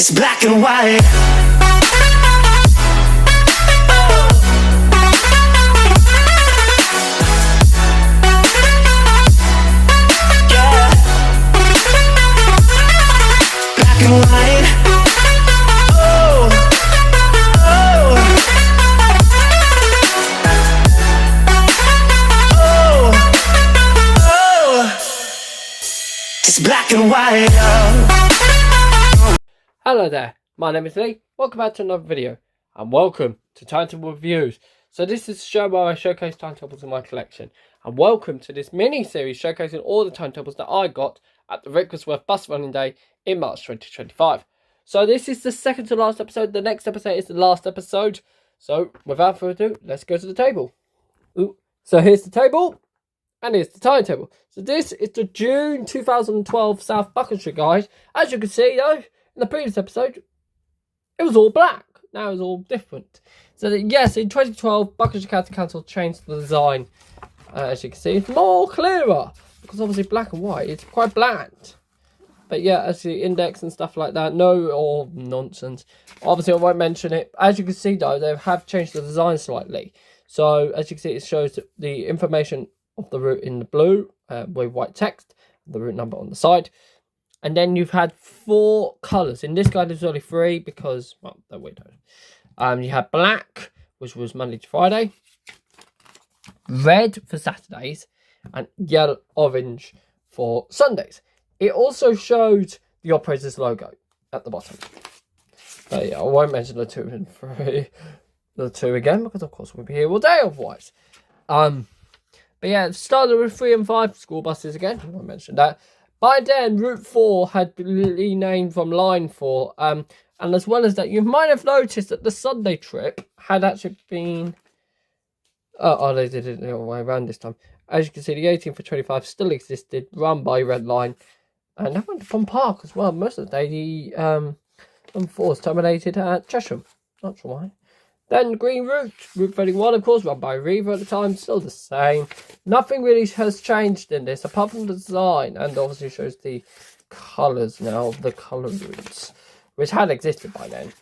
It's black and white. Yeah. Black and white. Oh. Oh. Oh. Oh. It's black and white. Hello there, my name is Lee, welcome back to another video, and welcome to Timetable Reviews. So this is a show where I showcase timetables in my collection, and welcome to this mini-series showcasing all the timetables that I got at the Rickersworth bus running day in March 2025. So this is the second to last episode, the next episode is the last episode, so without further ado, let's go to the table. So here's the table, and here's the timetable. So this is the June 2012 South Buckinghamshire guide. As you can see though, in the previous episode, it was all black. Now it's all different. So that, yes, in 2012, Buckinghamshire County Council changed the design. As you can see, it's more clearer. Because obviously black and white, it's quite bland. But yeah, as the index and stuff like that, no or nonsense. Obviously, I won't mention it. As you can see though, they have changed the design slightly. So as you can see, it shows the information of the route in the blue with white text, the route number on the side. And then you've had 4 colours. In this guide, there's only 3 because, well, they're weirdos. You had black, which was Monday to Friday. Red for Saturdays. And yellow, orange for Sundays. It also showed the operator's logo at the bottom. But yeah, I won't mention the 2 and 3. The 2 again, because of course we'll be here all day otherwise. But yeah, it started with 3 and 5 school buses again. I won't mention that. By then, Route 4 had been renamed from Line 4. And as well as that, you might have noticed that the Sunday trip had actually been... Oh, they did it the other way around this time. As you can see, the 18 for 25 still existed, run by Red Line. And that went to Pond Park as well. Most of the day, the Line 4 was terminated at Chesham. Not sure why. Then Green Route, Route 31, of course, run by Reaver at the time, still the same. Nothing really has changed in this, apart from the design, and obviously shows the colours now of the colour routes, which had existed by then.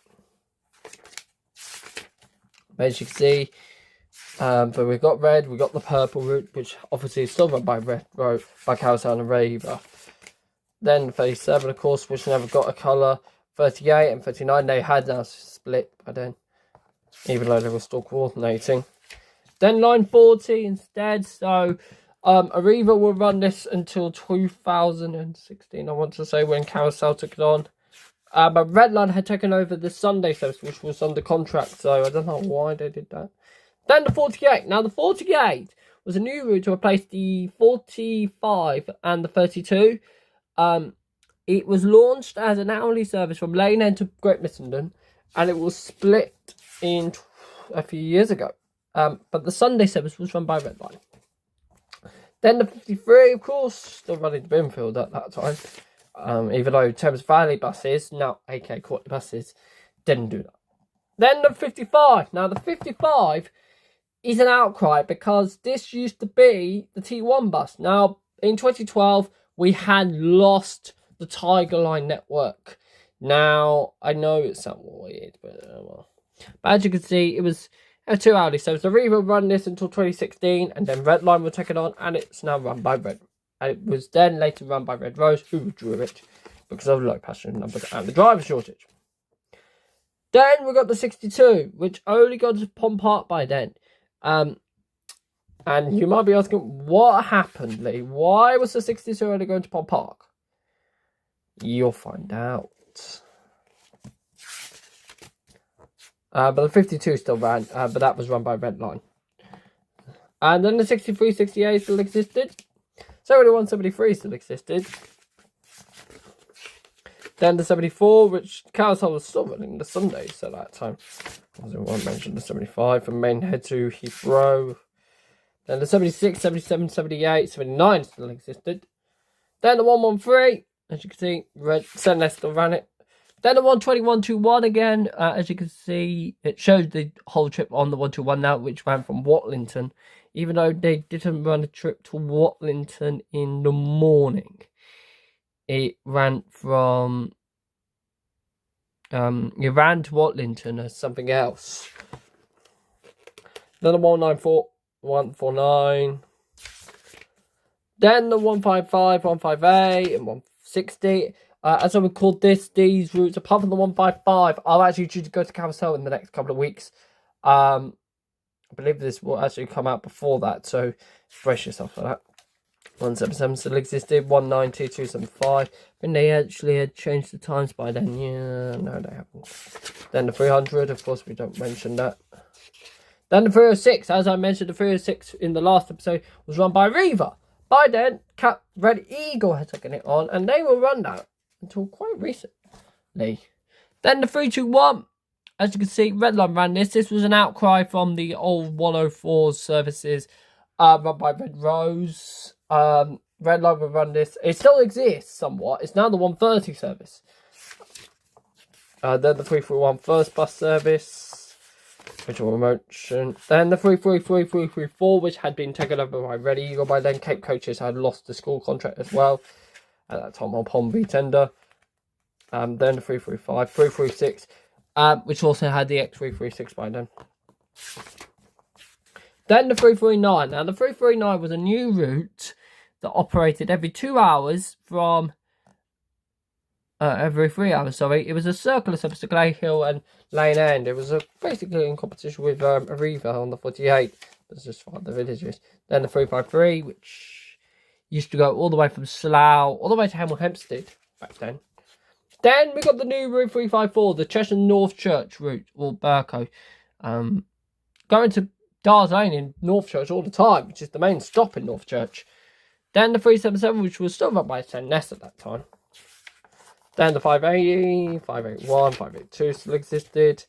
As you can see, but we've got red, we've got the purple route, which obviously is still run by Red Road, by Carousel and Reaver. Then 37, of course, which never got a colour. 38 and 39, they had now split by then, even though they were still coordinating. Then line 40 instead, so Arriva will run this until 2016, I want to say, when Carousel took it on. But Red Line had taken over the Sunday service, which was under contract, so I don't know why they did that. Then the 48. Now the 48 was a new route to replace the 45 and the 32. It was launched as an hourly service from Lane End to Great Missenden, and it was split in a few years ago. But the Sunday service was run by Red Line. Then the 53, of course, still running to Binfield at that time. Even though Thames Valley buses, now aka Courtney buses, didn't do that. Then the 55. Now the 55 is an outcry because this used to be the T1 bus. Now in 2012, we had lost the Tiger Line network. Now, I know it sounds weird, but well. But as you can see, it was 2 hourly. So Arriva run this until 2016, and then Red Line will take it on, and it's now run by Red. And it was then later run by Red Rose, who withdrew it because of low passenger numbers and the driver shortage. Then we got the 62, which only got to Pond Park by then. And you might be asking, what happened, Lee? Why was the 62 only going to Pond Park? You'll find out. But the 52 still ran, but that was run by Red Line. And then the 63, 68 still existed. 71, 73 still existed. Then the 74, which Carousel was still running the Sundays at that time. I won't mention the 75 from Maidenhead to Heathrow. Then the 76, 77, 78, 79 still existed. Then the 113, as you can see, Red Senless still ran it. Then the 12121 again, as you can see, it shows the whole trip on the 121 now, which ran from Watlington, even though they didn't run a trip to Watlington in the morning. It ran from You ran to Watlington as something else. Then the 194, 149. Then the 155, 158, and 160. As I recall these routes, apart from the 155, are actually due to go to Carousel in the next couple of weeks. I believe this will actually come out before that, so brace yourself for that. 177 still existed, 190, 275. And they actually had changed the times by then. Yeah, no, they haven't. Then the 300, of course, we don't mention that. Then the 306, as I mentioned, the 306 in the last episode was run by Riva. By then, Cap Red Eagle had taken it on, and they will run that until quite recently. Then the 321, as you can see, Redline ran this. This was an outcry from the old 104 services run by Red Rose. Redline will run this. It still exists somewhat. It's now the 130 service. Then the 331 first bus service, which will mention. Then the 333, 334, which had been taken over by Red Eagle by then. Cape Coaches had lost the school contract as well at that time on Pomby tender. Then the 335, 336, which also had the X336 by then. Then the 339. Now the 339 was a new route that operated every 2 hours from every 3 hours. Sorry, it was a circular service to Clay Hill and Lane End. It was basically in competition with Arriva on the 48. That's just for the villages. Then the 353, which used to go all the way from Slough all the way to Hemel Hempstead back then. Then we got the new route 354, the Cheshire North Church route, or Burco, going to Dars Lane in North Church all the time, which is the main stop in North Church. Then the 377, which was still run by St Ness at that time. Then the 580, 581, 582 still existed.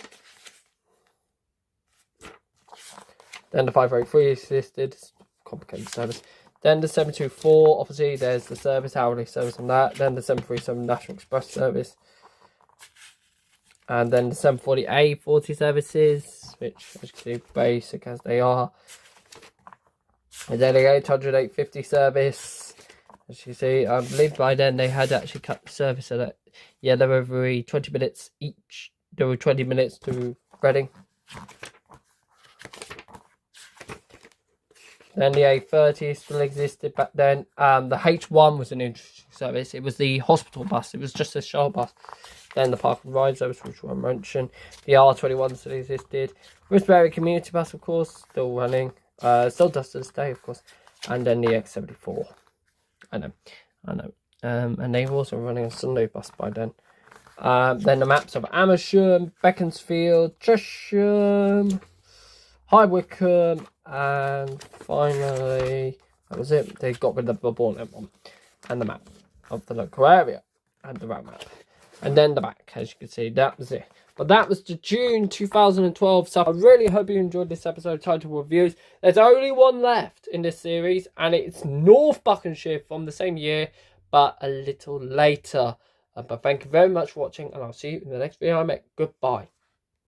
Then the 583 existed, complicated service. Then the 724, obviously there's the service, hourly service on that. Then the 737 National Express service. And then the 740 A40 services, which as you can see, basic as they are. And then the 800 850 service, as you see, I believe by then they had actually cut the service so that, yeah, they were every 20 minutes each. There were 20 minutes to Reading. Then the A30 still existed back then. The H1 was an interesting service. It was the hospital bus. It was just a shuttle bus. Then the Park and Ride service, which I mentioned. The R21 still existed. Risbury Community Bus, of course, still running. Still does to this day, of course. And then the X74. I know. And they were also running a Sunday bus by then. Then the maps of Amersham, Beaconsfield, Cheshire, High Wycombe, and finally, that was it. They got rid of the Bournemouth one. And the map of the local area. And the route map. And then the back, as you can see, that was it. But that was the June 2012 stuff. I really hope you enjoyed this episode of Timetable Reviews. There's only one left in this series, and it's North Buckinghamshire from the same year, but a little later. But thank you very much for watching, and I'll see you in the next video I make. Goodbye.